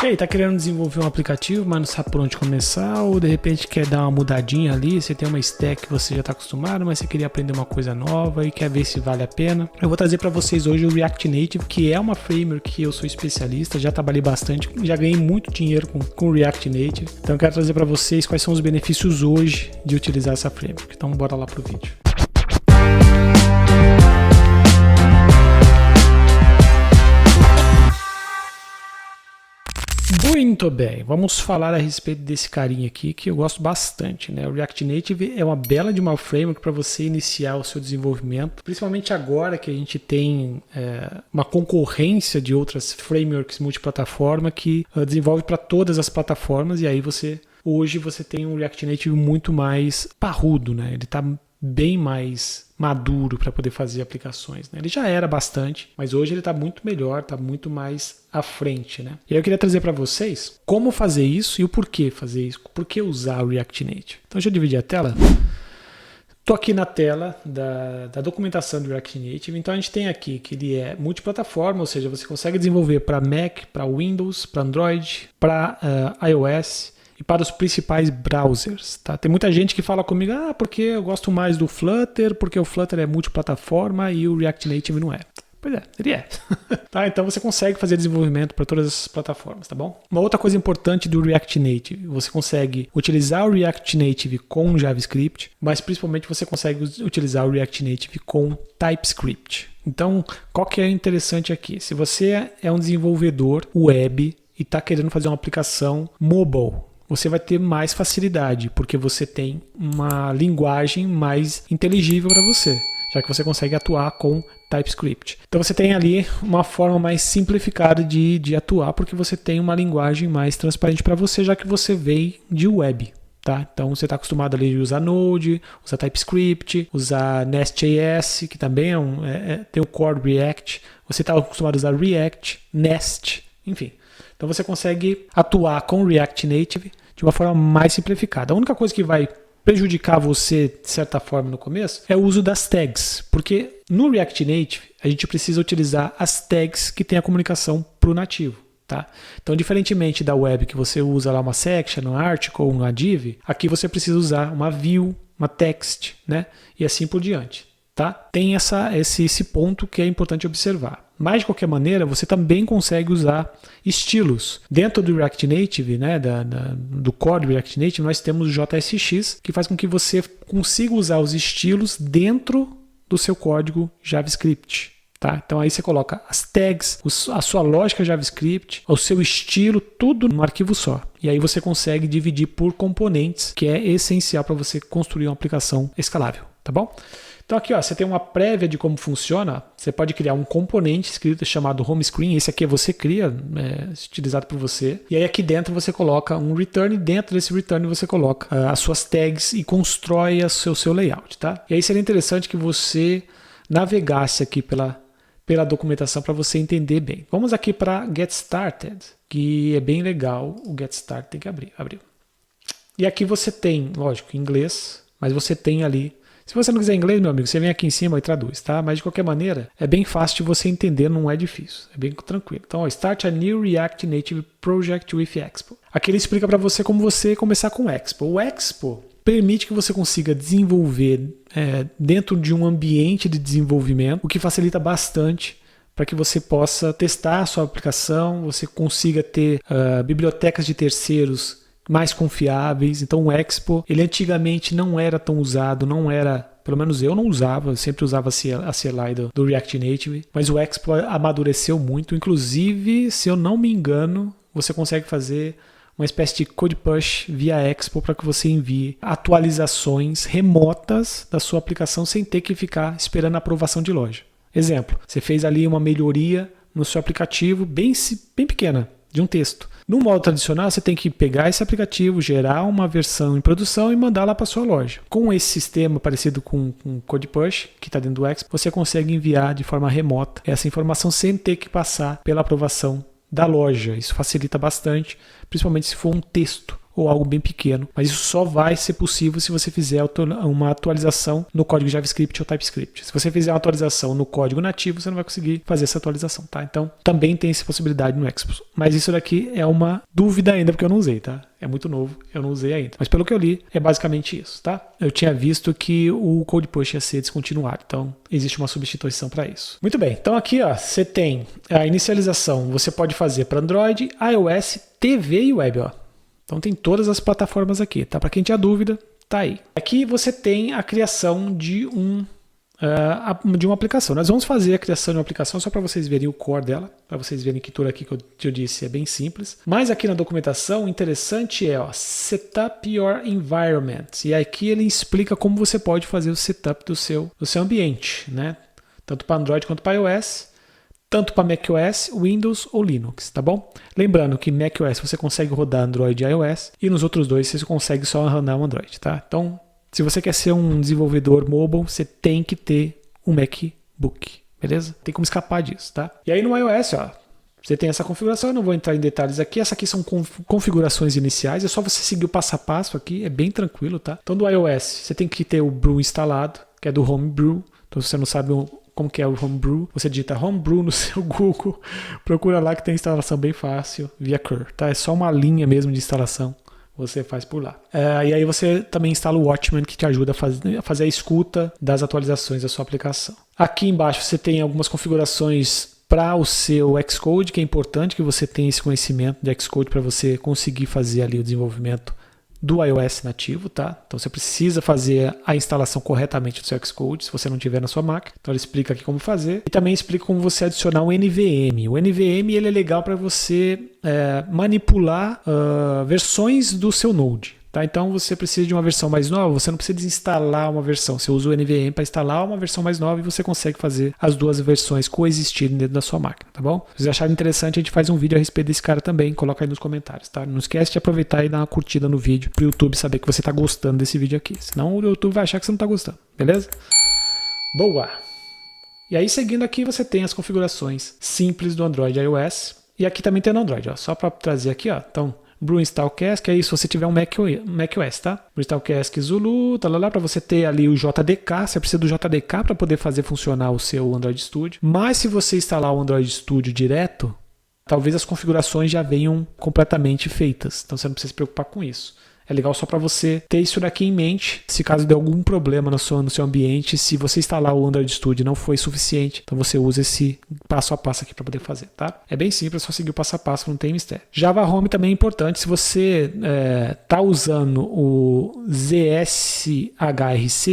E aí, tá querendo desenvolver um aplicativo, mas não sabe por onde começar, ou de repente quer dar uma mudadinha ali, você tem uma stack que você já tá acostumado, mas você queria aprender uma coisa nova e quer ver se vale a pena. Eu vou trazer para vocês hoje o React Native, que é uma framework que eu sou especialista, já trabalhei bastante, já ganhei muito dinheiro com o React Native. Então eu quero trazer para vocês quais são os benefícios hoje de utilizar essa framework. Então bora lá pro vídeo. Muito bem, vamos falar a respeito desse carinha aqui que eu gosto bastante, né? O React Native é uma bela de uma framework para você iniciar o seu desenvolvimento, principalmente agora que a gente tem uma concorrência de outras frameworks multiplataforma que desenvolve para todas as plataformas, e aí hoje você tem um React Native muito mais parrudo, né? Ele está bem mais maduro para poder fazer aplicações, né? Ele já era bastante, mas hoje ele está muito melhor, está muito mais à frente, né? E aí eu queria trazer para vocês como fazer isso e o porquê fazer isso, por que usar o React Native. Então deixa eu dividir a tela. Estou aqui na tela da documentação do React Native. Então a gente tem aqui que ele é multiplataforma, ou seja, você consegue desenvolver para Mac, para Windows, para Android, para iOS e para os principais browsers, tá? Tem muita gente que fala comigo, porque eu gosto mais do Flutter, porque o Flutter é multiplataforma e o React Native não é. Pois é, ele é. Tá? Então você consegue fazer desenvolvimento para todas as plataformas, tá bom? Uma outra coisa importante do React Native, você consegue utilizar o React Native com JavaScript, mas principalmente você consegue utilizar o React Native com TypeScript. Então, qual que é interessante aqui? Se você é um desenvolvedor web e está querendo fazer uma aplicação mobile, você vai ter mais facilidade, porque você tem uma linguagem mais inteligível para você, já que você consegue atuar com TypeScript. Então você tem ali uma forma mais simplificada de atuar, porque você tem uma linguagem mais transparente para você, já que você veio de web. Tá? Então você está acostumado ali a usar Node, usar TypeScript, usar Nest.js, que também tem o core React. Você está acostumado a usar React, Nest, enfim. Então você consegue atuar com o React Native de uma forma mais simplificada. A única coisa que vai prejudicar você, de certa forma, no começo, é o uso das tags, porque no React Native a gente precisa utilizar as tags que tem a comunicação para o nativo. Tá? Então, diferentemente da web que você usa lá uma section, um article, uma div, aqui você precisa usar uma view, uma text, né? E assim por diante. Tá? Tem esse ponto que é importante observar. Mas, de qualquer maneira, você também consegue usar estilos. Dentro do React Native, né, do core do React Native, nós temos o JSX, que faz com que você consiga usar os estilos dentro do seu código JavaScript. Tá? Então aí você coloca as tags, a sua lógica JavaScript, o seu estilo, tudo num arquivo só. E aí você consegue dividir por componentes, que é essencial para você construir uma aplicação escalável. Tá bom? Então aqui você tem uma prévia de como funciona. Você pode criar um componente escrito chamado home screen. Esse aqui você cria, utilizado por você. E aí aqui dentro você coloca um return. Dentro desse return você coloca as suas tags e constrói o seu layout. Tá? E aí seria interessante que você navegasse aqui pela documentação para você entender bem. Vamos aqui para Get Started, que é bem legal. O Get Started tem que abrir. Abriu. E aqui você tem, lógico, inglês, mas você tem ali. Se você não quiser inglês, meu amigo, você vem aqui em cima e traduz, tá? Mas de qualquer maneira, é bem fácil de você entender, não é difícil. É bem tranquilo. Então, Start a New React Native Project with Expo. Aqui ele explica para você como você começar com o Expo. O Expo permite que você consiga desenvolver dentro de um ambiente de desenvolvimento, o que facilita bastante para que você possa testar a sua aplicação, você consiga ter bibliotecas de terceiros mais confiáveis. Então o Expo, ele antigamente não era tão usado, pelo menos eu não usava, eu sempre usava a CLI do React Native, mas o Expo amadureceu muito, inclusive, se eu não me engano, você consegue fazer uma espécie de code push via Expo para que você envie atualizações remotas da sua aplicação sem ter que ficar esperando a aprovação de loja. Exemplo, você fez ali uma melhoria no seu aplicativo bem pequena, de um texto. No modo tradicional, você tem que pegar esse aplicativo, gerar uma versão em produção e mandar lá para sua loja. Com esse sistema parecido com o Code Push, que está dentro do Expo, você consegue enviar de forma remota essa informação sem ter que passar pela aprovação da loja. Isso facilita bastante, principalmente se for um texto. ou algo bem pequeno. Mas isso só vai ser possível se você fizer uma atualização no código JavaScript ou TypeScript. Se você fizer uma atualização no código nativo, você não vai conseguir fazer essa atualização, tá? Então, também tem essa possibilidade no Expo. Mas isso daqui é uma dúvida ainda, porque eu não usei, tá? É muito novo, eu não usei ainda. Mas pelo que eu li, é basicamente isso, tá? Eu tinha visto que o Code Push ia ser descontinuado, então existe uma substituição para isso. Muito bem, então aqui ó, você tem a inicialização, você pode fazer para Android, iOS, TV e web, ó. Então tem todas as plataformas aqui, tá? Para quem tinha dúvida, tá aí. Aqui você tem a criação de uma aplicação. Nós vamos fazer a criação de uma aplicação só para vocês verem o core dela, para vocês verem que tudo aqui que eu disse é bem simples. Mas aqui na documentação, o interessante é ó, Setup Your Environment. E aqui ele explica como você pode fazer o setup do seu ambiente, né? Tanto para Android quanto para iOS, tanto para macOS, Windows ou Linux, tá bom? Lembrando que macOS você consegue rodar Android e iOS, e nos outros dois você consegue só rodar o Android, tá? Então, se você quer ser um desenvolvedor mobile, você tem que ter um MacBook, beleza? Tem como escapar disso, tá? E aí no iOS, ó, você tem essa configuração, eu não vou entrar em detalhes aqui, essa aqui são configurações iniciais, é só você seguir o passo a passo aqui, é bem tranquilo, tá? Então do iOS, você tem que ter o Brew instalado, que é do Homebrew, então se você não sabe como que é o Homebrew, você digita Homebrew no seu Google, procura lá que tem instalação bem fácil via Curl, tá? É só uma linha mesmo de instalação, você faz por lá. E aí você também instala o Watchman, que te ajuda a fazer a escuta das atualizações da sua aplicação. Aqui embaixo você tem algumas configurações para o seu Xcode, que é importante que você tenha esse conhecimento de Xcode para você conseguir fazer ali o desenvolvimento do iOS nativo, tá? Então você precisa fazer a instalação corretamente do seu Xcode, se você não tiver na sua máquina. Então ele explica aqui como fazer e também explica como você adicionar um NVM. O NVM ele é legal para você manipular versões do seu Node. Tá? Então você precisa de uma versão mais nova, você não precisa desinstalar uma versão, você usa o NVM para instalar uma versão mais nova e você consegue fazer as duas versões coexistirem dentro da sua máquina, tá bom? Se vocês acharem interessante, a gente faz um vídeo a respeito desse cara também, coloca aí nos comentários, tá? Não esquece de aproveitar e dar uma curtida no vídeo pro YouTube saber que você tá gostando desse vídeo aqui, senão o YouTube vai achar que você não tá gostando, beleza? Boa! E aí seguindo aqui você tem as configurações simples do Android e iOS, e aqui também tem no Android, ó, só para trazer aqui, ó, então Brew Install Cask, é isso, se você tiver um macOS, tá? Brew Install Cask Zulu, para você ter ali o JDK, você precisa do JDK para poder fazer funcionar o seu Android Studio. Mas se você instalar o Android Studio direto, talvez as configurações já venham completamente feitas, então você não precisa se preocupar com isso. É legal só para você ter isso daqui em mente, se caso der algum problema no seu ambiente, se você instalar o Android Studio e não foi suficiente, então você usa esse passo a passo aqui para poder fazer, tá? É bem simples, é só seguir o passo a passo, não tem mistério. Java Home também é importante, se você tá usando o ZSHRC,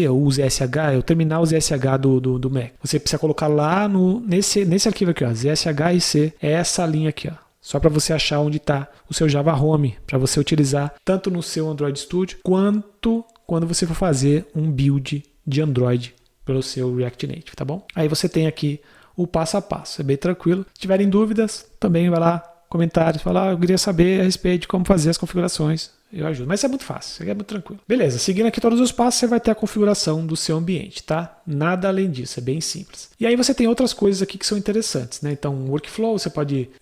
ou o ZSH, é o terminal ZSH do Mac, você precisa colocar lá nesse arquivo aqui, ó, ZSHRC, é essa linha aqui, ó. Só para você achar onde está o seu Java Home, para você utilizar tanto no seu Android Studio, quanto quando você for fazer um build de Android pelo seu React Native, tá bom? Aí você tem aqui o passo a passo, é bem tranquilo. Se tiverem dúvidas, também vai lá, comentários, fala, eu queria saber a respeito de como fazer as configurações, eu ajudo. Mas é muito fácil, é muito tranquilo. Beleza, seguindo aqui todos os passos, você vai ter a configuração do seu ambiente, tá? Nada além disso, é bem simples. E aí você tem outras coisas aqui que são interessantes, né? Então, o workflow,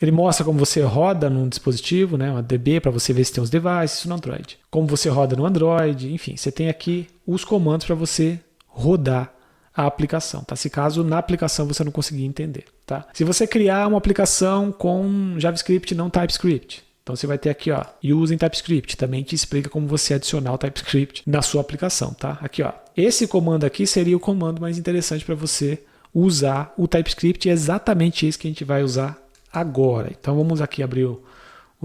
ele mostra como você roda num dispositivo, né? Uma DB para você ver se tem os devices no Android. Como você roda no Android, enfim, você tem aqui os comandos para você rodar a aplicação, tá? Se caso na aplicação você não conseguir entender, tá? Se você criar uma aplicação com JavaScript não TypeScript, então você vai ter aqui, ó, Using TypeScript, também te explica como você adicionar o TypeScript na sua aplicação, tá? Aqui, ó, esse comando aqui seria o comando mais interessante para você usar o TypeScript, é exatamente esse que a gente vai usar agora. Então vamos aqui abrir o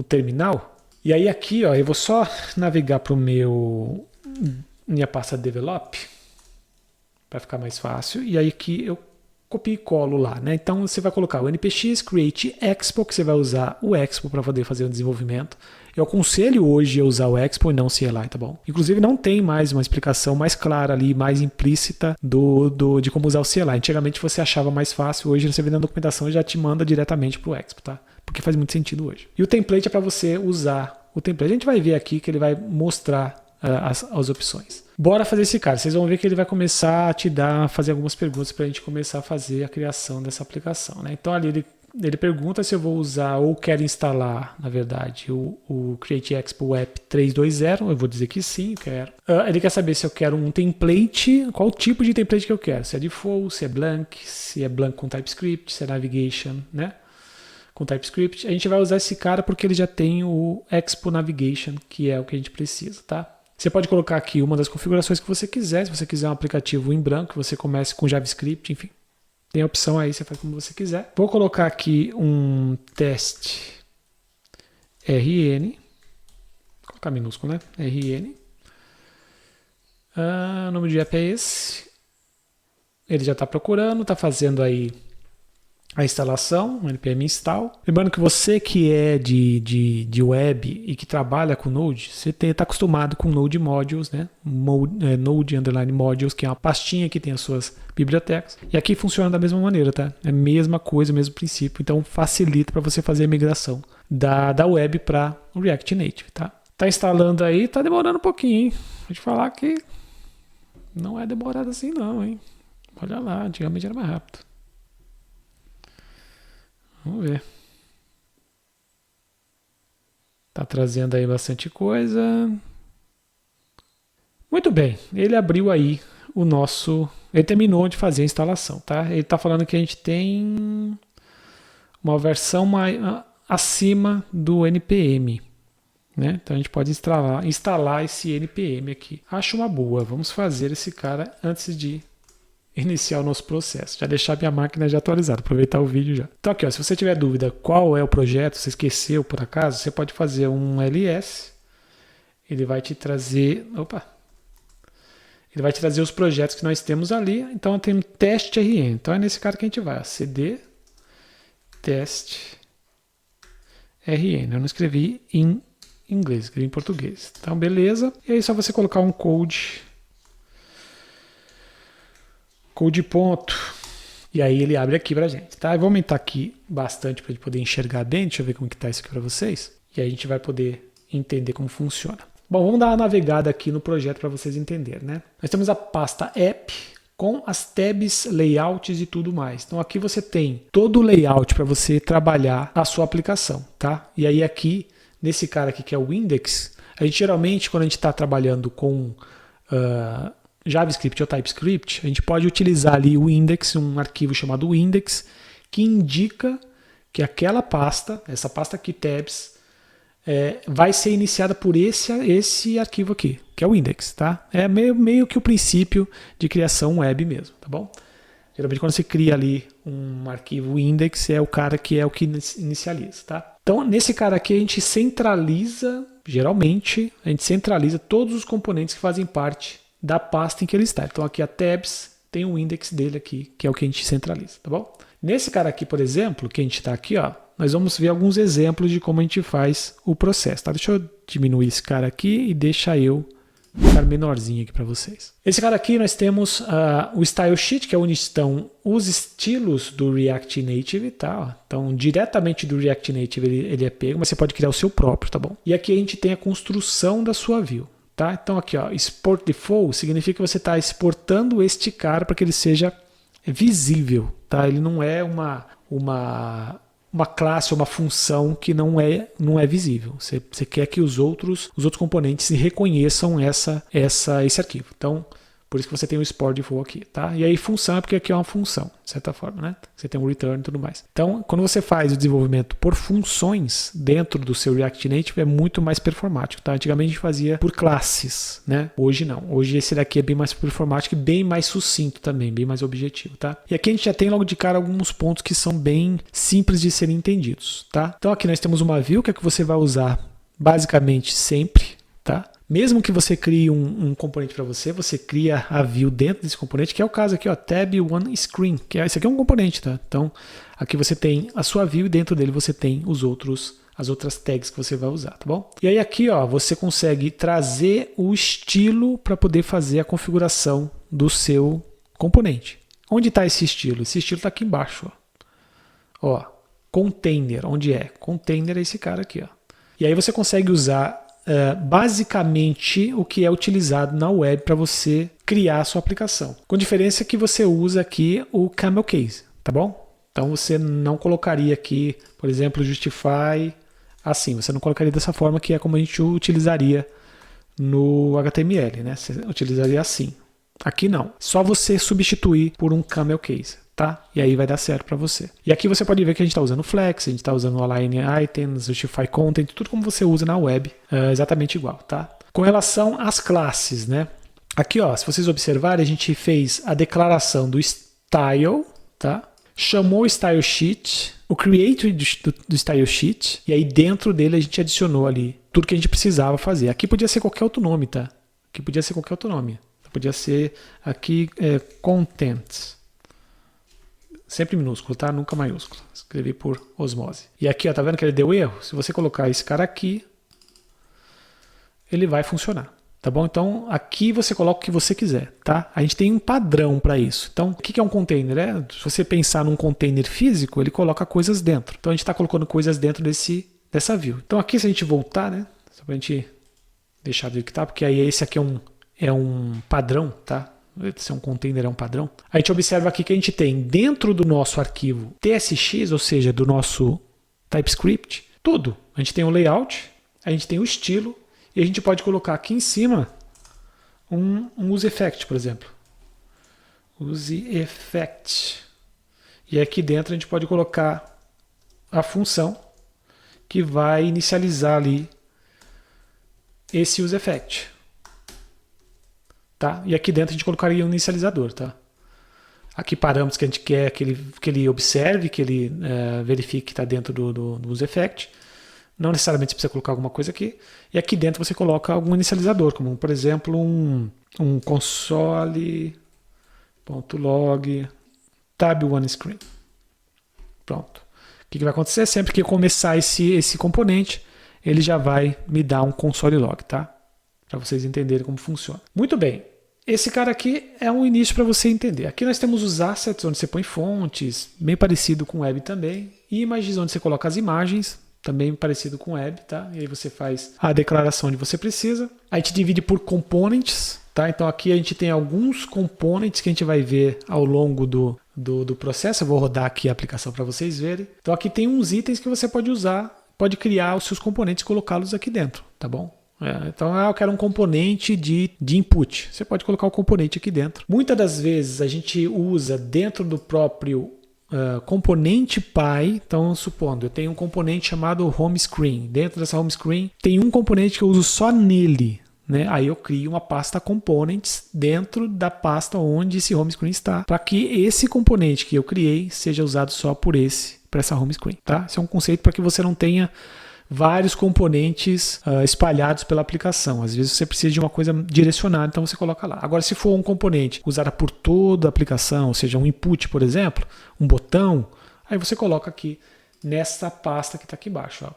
terminal, e aí aqui, ó, eu vou só navegar para minha pasta Develop, para ficar mais fácil, e aí aqui eu copio e colo lá, né? Então você vai colocar o npx create expo, que você vai usar o expo para poder fazer o desenvolvimento. Eu aconselho hoje a usar o expo e não o CLI, tá bom? Inclusive não tem mais uma explicação mais clara ali, mais implícita de como usar o CLI. Antigamente você achava mais fácil, hoje você vê na documentação e já te manda diretamente para o expo, tá? Porque faz muito sentido hoje. E o template é para você usar o template. A gente vai ver aqui que ele vai mostrar as opções. Bora fazer esse cara. Vocês vão ver que ele vai começar a fazer algumas perguntas para a gente começar a fazer a criação dessa aplicação, né? Então ali ele ele pergunta se eu vou usar ou quero instalar, na verdade, o Create Expo App 3.2.0. Eu vou dizer que sim, quero. Ele quer saber se eu quero um template, qual tipo de template que eu quero. Se é default, se é blank com TypeScript, se é navigation, né? Com TypeScript. A gente vai usar esse cara porque ele já tem o Expo Navigation, que é o que a gente precisa, tá? Você pode colocar aqui uma das configurações que você quiser. Se você quiser um aplicativo em branco, você comece com JavaScript, enfim. Tem a opção aí, você faz como você quiser. Vou colocar aqui um teste RN. Vou colocar minúsculo, né? RN. O nome do app é esse. Ele já está procurando, está fazendo aí a instalação, o npm install. Lembrando que você que é de web e que trabalha com Node, você está acostumado com Node Modules, né? Node Underline Modules, que é uma pastinha que tem as suas bibliotecas. E aqui funciona da mesma maneira, tá? É a mesma coisa, o mesmo princípio. Então facilita para você fazer a migração da web para o React Native, tá? Tá instalando aí, tá demorando um pouquinho, hein? Vou te falar que não é demorado assim não, hein? Olha lá, antigamente era mais rápido. Vamos ver. Tá trazendo aí bastante coisa. Muito bem, ele abriu aí o nosso... Ele terminou de fazer a instalação, tá? Ele tá falando que a gente tem uma versão acima do NPM, né? Então a gente pode instalar esse NPM aqui. Acho uma boa, vamos fazer esse cara antes de iniciar o nosso processo, já deixar minha máquina já atualizada, aproveitar o vídeo já. Então aqui, ó, se você tiver dúvida qual é o projeto, você esqueceu por acaso, você pode fazer um ls, ele vai te trazer, ele vai te trazer os projetos que nós temos ali. Então eu tenho teste RN, então é nesse cara que a gente vai, ó, cd teste RN, eu não escrevi em inglês, escrevi em português, então beleza, e aí é só você colocar um code ponto, e aí ele abre aqui pra gente, tá? Eu vou aumentar aqui bastante pra gente poder enxergar bem, deixa eu ver como que tá isso aqui pra vocês, e aí a gente vai poder entender como funciona. Bom, vamos dar uma navegada aqui no projeto para vocês entenderem, né? Nós temos a pasta app com as tabs, layouts e tudo mais. Então aqui você tem todo o layout para você trabalhar a sua aplicação, tá? E aí aqui, nesse cara aqui que é o index, a gente geralmente quando a gente está trabalhando com JavaScript ou TypeScript, a gente pode utilizar ali o index, um arquivo chamado index, que indica que aquela pasta, essa pasta aqui, tabs, vai ser iniciada por esse arquivo aqui, que é o index, tá? É meio que o princípio de criação web mesmo, tá bom? Geralmente quando você cria ali um arquivo index, é o cara que é o que inicializa, tá? Então nesse cara aqui a gente centraliza, geralmente, a gente centraliza todos os componentes que fazem parte da pasta em que ele está. Então aqui a tabs tem o index dele aqui, que é o que a gente centraliza, tá bom? Nesse cara aqui, por exemplo, que a gente está aqui, ó, nós vamos ver alguns exemplos de como a gente faz o processo, tá? Deixa eu diminuir esse cara aqui e deixar eu ficar menorzinho aqui para vocês. Esse cara aqui nós temos o Style Sheet, que é onde estão os estilos do React Native, tá? Então, diretamente do React Native ele é pego, mas você pode criar o seu próprio, tá bom? E aqui a gente tem a construção da sua view. Tá? Então aqui, ó, export default significa que você está exportando este cara para que ele seja visível, tá? Ele não é uma classe ou uma função que não é visível. Você quer que os outros componentes reconheçam esse arquivo. Então, por isso que você tem o export default aqui, tá? E aí função é porque aqui é uma função, de certa forma, né? Você tem um return e tudo mais. Então, quando você faz o desenvolvimento por funções dentro do seu React Native, é muito mais performático, tá? Antigamente a gente fazia por classes, né? Hoje não. Hoje esse daqui é bem mais performático e bem mais sucinto também, bem mais objetivo, tá? E aqui a gente já tem logo de cara alguns pontos que são bem simples de serem entendidos, tá? Então aqui nós temos uma view que é que você vai usar basicamente sempre, tá? Mesmo que você crie um componente para você cria a view dentro desse componente, que é o caso aqui, ó, tab one screen, que esse aqui é um componente, tá? Então, aqui você tem a sua view e dentro dele você tem as outras tags que você vai usar, tá bom? E aí aqui, ó, você consegue trazer o estilo para poder fazer a configuração do seu componente. Onde está esse estilo? Esse estilo está aqui embaixo, ó, container, onde é? Container é esse cara aqui, ó. E aí você consegue usar basicamente o que é utilizado na web para você criar a sua aplicação. Com diferença que você usa aqui o camel case, tá bom? Então você não colocaria aqui, por exemplo, justify assim. Você não colocaria dessa forma, que é como a gente utilizaria no HTML, né? Você utilizaria assim. Aqui não. Só você substituir por um camel case, tá? E aí vai dar certo para você. E aqui você pode ver que a gente está usando flex, a gente está usando align items, justify content, tudo como você usa na web, exatamente igual, tá? Com relação às classes, né? Aqui, ó, se vocês observarem, a gente fez a declaração do style, tá? Chamou o style sheet, o create do style sheet, e aí dentro dele a gente adicionou ali tudo que a gente precisava fazer. Aqui podia ser qualquer outro nome, tá? Aqui podia ser qualquer outro nome. Podia ser aqui content. Sempre minúsculo, tá? Nunca maiúsculo. Escrevi por osmose. E aqui, ó, tá vendo que ele deu erro? Se você colocar esse cara aqui, ele vai funcionar. Tá bom? Então, aqui você coloca o que você quiser, tá? A gente tem um padrão para isso. Então, o que é um container? Se você pensar num container físico, ele coloca coisas dentro. Então, a gente está colocando coisas dentro dessa view. Então, aqui, se a gente voltar, né? Só para a gente deixar do que tá, porque aí esse aqui é um padrão, tá? Se é um container, é um padrão. A gente observa aqui que a gente tem dentro do nosso arquivo TSX, ou seja, do nosso TypeScript, tudo. A gente tem o layout, a gente tem o estilo, e a gente pode colocar aqui em cima um useEffect, por exemplo. useEffect. E aqui dentro a gente pode colocar a função que vai inicializar ali esse useEffect. Tá? E aqui dentro a gente colocaria um inicializador. Tá? Aqui parâmetros que a gente quer que ele observe, que ele verifique que está dentro do useEffect. Não necessariamente você precisa colocar alguma coisa aqui. E aqui dentro você coloca algum inicializador, como por exemplo um console.log tab one screen. Pronto. O que vai acontecer? Sempre que eu começar esse componente, ele já vai me dar um console log, tá? Para vocês entenderem como funciona. Muito bem. Esse cara aqui é um início para você entender. Aqui nós temos os assets, onde você põe fontes, bem parecido com web também. E imagens, onde você coloca as imagens, também parecido com web, tá? E aí você faz a declaração onde você precisa. A gente divide por components, tá? Então aqui a gente tem alguns components que a gente vai ver ao longo do processo. Eu vou rodar aqui a aplicação para vocês verem. Então aqui tem uns itens que você pode usar, pode criar os seus componentes e colocá-los aqui dentro, tá bom? Então eu quero um componente de input. Você pode colocar o componente aqui dentro. Muitas das vezes a gente usa dentro do próprio componente Py. Então, supondo, eu tenho um componente chamado home screen. Dentro dessa home screen tem um componente que eu uso só nele, né? Aí eu crio uma pasta components dentro da pasta onde esse home screen está, para que esse componente que eu criei seja usado só para essa home screen, tá? Esse é um conceito para que você não tenha vários componentes espalhados pela aplicação. Às vezes você precisa de uma coisa direcionada, então você coloca lá. Agora, se for um componente usado por toda a aplicação, ou seja, um input, por exemplo, um botão, aí você coloca aqui nessa pasta que está aqui embaixo. Ó.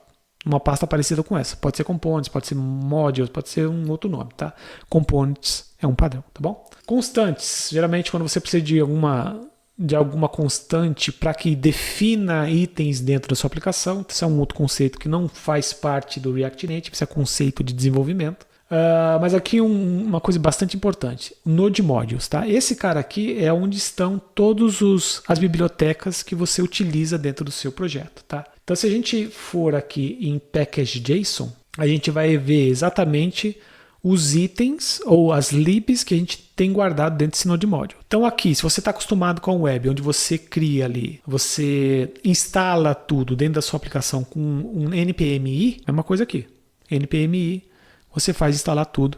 Uma pasta parecida com essa. Pode ser components, pode ser modules, pode ser um outro nome, tá? Components é um padrão, tá bom? Constantes. Geralmente, quando você precisa de alguma constante para que defina itens dentro da sua aplicação. Isso é um outro conceito que não faz parte do React Native, isso é conceito de desenvolvimento. Mas aqui uma coisa bastante importante, Node Modules. Tá? Esse cara aqui é onde estão todas as bibliotecas que você utiliza dentro do seu projeto. Tá? Então se a gente for aqui em package.json, a gente vai ver exatamente os itens ou as libs que a gente tem guardado dentro desse Node Module. Então aqui, se você está acostumado com o web, onde você cria ali, você instala tudo dentro da sua aplicação com um npmi, é uma coisa aqui. npmi, você faz instalar tudo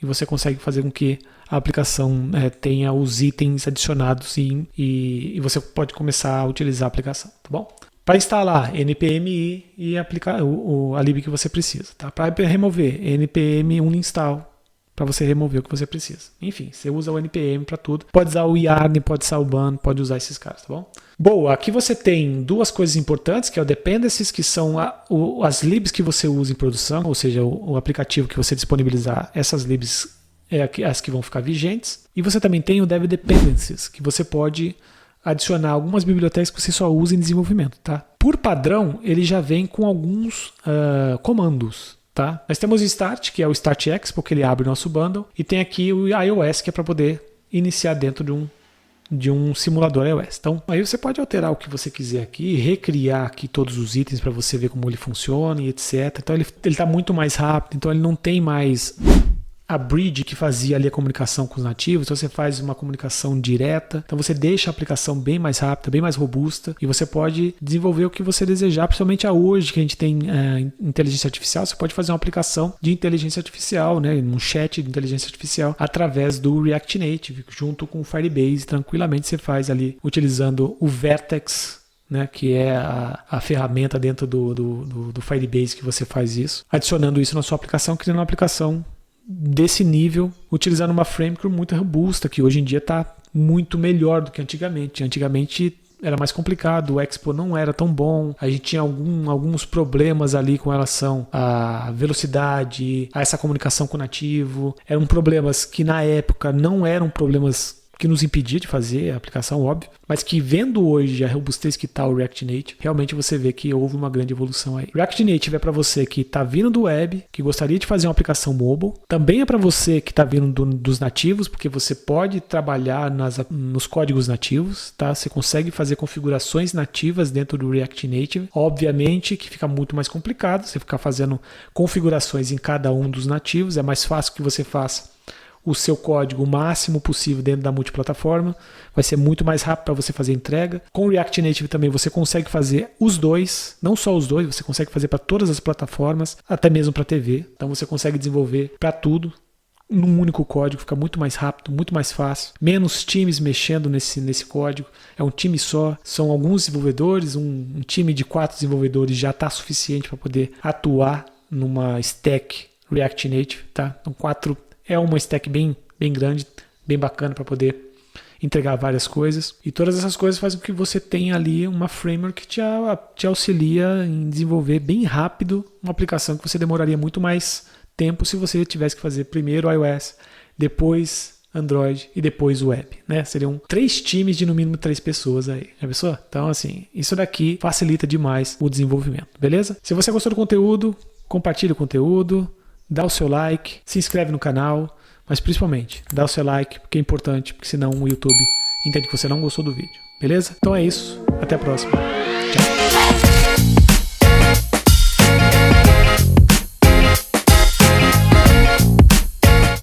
e você consegue fazer com que a aplicação tenha os itens adicionados e você pode começar a utilizar a aplicação, tá bom? Para instalar npmi e aplicar a lib que você precisa. Tá? Para remover npm uninstall, para você remover o que você precisa. Enfim, você usa o npm para tudo. Pode usar o yarn, pode usar o ban, pode usar esses caras, tá bom? Boa, aqui você tem duas coisas importantes, que é o dependencies, que são as libs que você usa em produção, ou seja, o aplicativo que você disponibilizar, essas libs as que vão ficar vigentes. E você também tem o dev dependencies, que você pode adicionar algumas bibliotecas que você só usa em desenvolvimento, tá? Por padrão, ele já vem com alguns comandos, tá? Nós temos o start, que é o startx, porque ele abre o nosso bundle, e tem aqui o iOS, que é para poder iniciar dentro de um de um simulador iOS. Então, aí você pode alterar o que você quiser aqui, recriar aqui todos os itens para você ver como ele funciona e etc. Então, ele está muito mais rápido, então ele não tem mais a bridge que fazia ali a comunicação com os nativos, então você faz uma comunicação direta, então você deixa a aplicação bem mais rápida, bem mais robusta, e você pode desenvolver o que você desejar, principalmente hoje que a gente tem inteligência artificial, você pode fazer uma aplicação de inteligência artificial, né, um chat de inteligência artificial através do React Native, junto com o Firebase, tranquilamente você faz ali, utilizando o Vertex, né, que é a ferramenta dentro do Firebase que você faz isso, adicionando isso na sua aplicação, criando uma aplicação desse nível, utilizando uma framework muito robusta, que hoje em dia está muito melhor do que antigamente. Antigamente era mais complicado, o Expo não era tão bom, a gente tinha alguns problemas ali com relação à velocidade, a essa comunicação com o nativo. Eram problemas que na época não eram problemas que nos impedia de fazer a aplicação, óbvio, mas que vendo hoje a robustez que está o React Native, realmente você vê que houve uma grande evolução aí. React Native é para você que está vindo do web, que gostaria de fazer uma aplicação mobile, também é para você que está vindo dos nativos, porque você pode trabalhar nos códigos nativos, tá? Você consegue fazer configurações nativas dentro do React Native, obviamente que fica muito mais complicado, você ficar fazendo configurações em cada um dos nativos, é mais fácil que você faça o seu código o máximo possível dentro da multiplataforma, vai ser muito mais rápido para você fazer a entrega. Com o React Native também você consegue fazer os dois, não só os dois, você consegue fazer para todas as plataformas, até mesmo para TV, então você consegue desenvolver para tudo num único código, fica muito mais rápido, muito mais fácil, menos times mexendo nesse código, é um time só, são alguns desenvolvedores, um time de 4 desenvolvedores já está suficiente para poder atuar numa stack React Native, tá? Então 4 é uma stack bem grande, bem bacana para poder entregar várias coisas. E todas essas coisas fazem com que você tenha ali uma framework que te auxilia em desenvolver bem rápido uma aplicação que você demoraria muito mais tempo se você tivesse que fazer primeiro iOS, depois Android e depois web, né? Seriam 3 times de no mínimo 3 pessoas aí, já pensou? Então, assim, isso daqui facilita demais o desenvolvimento, beleza? Se você gostou do conteúdo, compartilhe o conteúdo, dá o seu like, se inscreve no canal, mas principalmente dá o seu like, porque é importante, porque senão o YouTube entende que você não gostou do vídeo, beleza? Então é isso, até a próxima, tchau!